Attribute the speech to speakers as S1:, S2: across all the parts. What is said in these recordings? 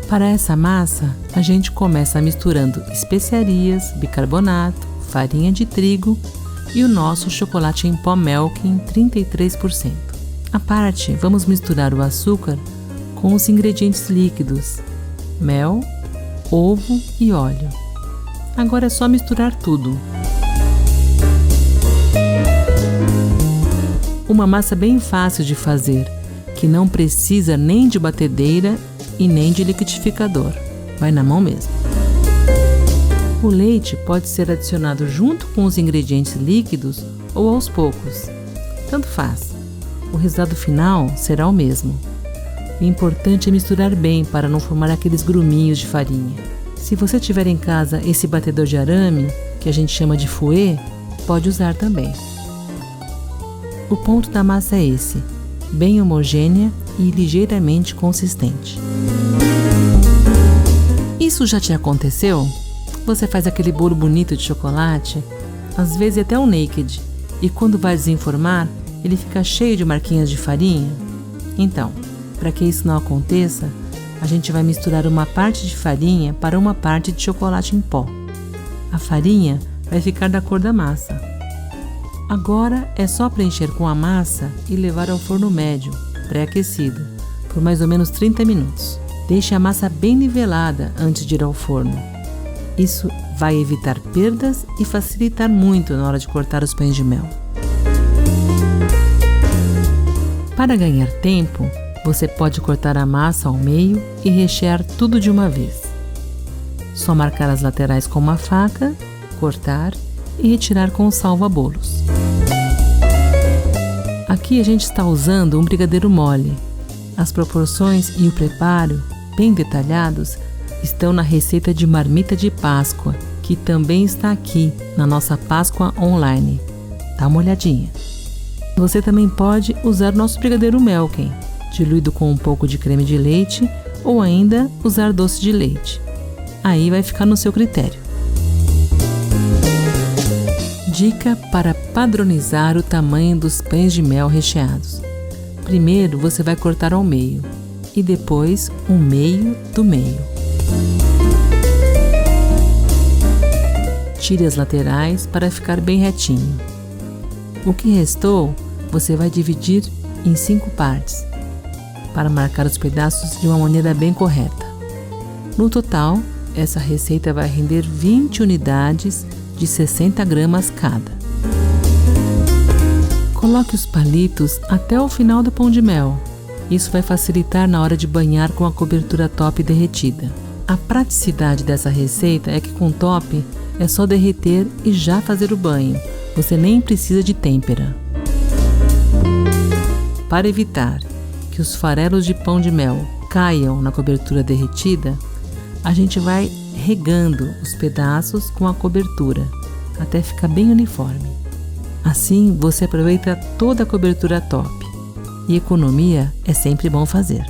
S1: Para essa massa, a gente começa misturando especiarias, bicarbonato, farinha de trigo e o nosso chocolate em pó Melkin 33%. À parte, vamos misturar o açúcar com os ingredientes líquidos, mel, ovo e óleo. Agora é só misturar tudo. Uma massa bem fácil de fazer, que não precisa nem de batedeira e nem de liquidificador. Vai na mão mesmo. O leite pode ser adicionado junto com os ingredientes líquidos ou aos poucos. Tanto faz. O resultado final será o mesmo. O importante é misturar bem para não formar aqueles gruminhos de farinha. Se você tiver em casa esse batedor de arame, que a gente chama de fouet, pode usar também. O ponto da massa é esse, bem homogênea e ligeiramente consistente. Isso já te aconteceu? Você faz aquele bolo bonito de chocolate, às vezes até um naked, e quando vai desenformar, ele fica cheio de marquinhas de farinha? Então, para que isso não aconteça, a gente vai misturar uma parte de farinha para uma parte de chocolate em pó. A farinha vai ficar da cor da massa. Agora é só preencher com a massa e levar ao forno médio, pré-aquecido, por mais ou menos 30 minutos. Deixe a massa bem nivelada antes de ir ao forno. Isso vai evitar perdas e facilitar muito na hora de cortar os pães de mel. Para ganhar tempo, você pode cortar a massa ao meio e rechear tudo de uma vez. Só marcar as laterais com uma faca, cortar e retirar com o salva-bolos. Aqui a gente está usando um brigadeiro mole. As proporções e o preparo, bem detalhados, estão na receita de marmita de Páscoa, que também está aqui na nossa Páscoa online. Dá uma olhadinha. Você também pode usar nosso brigadeiro Melkin, diluído com um pouco de creme de leite, ou ainda usar doce de leite. Aí vai ficar no seu critério. Dica para padronizar o tamanho dos pães de mel recheados. Primeiro você vai cortar ao meio e depois o meio do meio. Tire as laterais para ficar bem retinho. O que restou você vai dividir em 5 partes para marcar os pedaços de uma maneira bem correta. No total, essa receita vai render 20 unidades de 60 gramas cada. Coloque os palitos até o final do pão de mel. Isso vai facilitar na hora de banhar com a cobertura top derretida. A praticidade dessa receita é que com top é só derreter e já fazer o banho. Você nem precisa de têmpera. Para evitar que os farelos de pão de mel caiam na cobertura derretida, a gente vai regando os pedaços com a cobertura até ficar bem uniforme. Assim você aproveita toda a cobertura top. E economia é sempre bom fazer.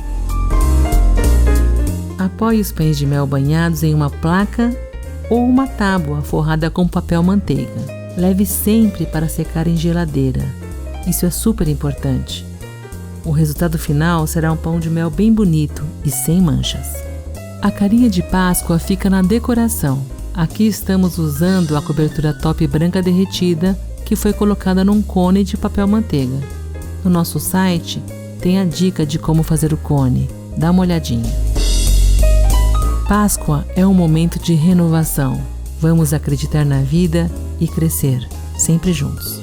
S1: Apoie os pães de mel banhados em uma placa ou uma tábua forrada com papel manteiga. Leve sempre para secar em geladeira. Isso é super importante. O resultado final será um pão de mel bem bonito e sem manchas. A carinha de Páscoa fica na decoração. Aqui estamos usando a cobertura top branca derretida que foi colocada num cone de papel manteiga. No nosso site tem a dica de como fazer o cone. Dá uma olhadinha. Páscoa é um momento de renovação. Vamos acreditar na vida e crescer, sempre juntos.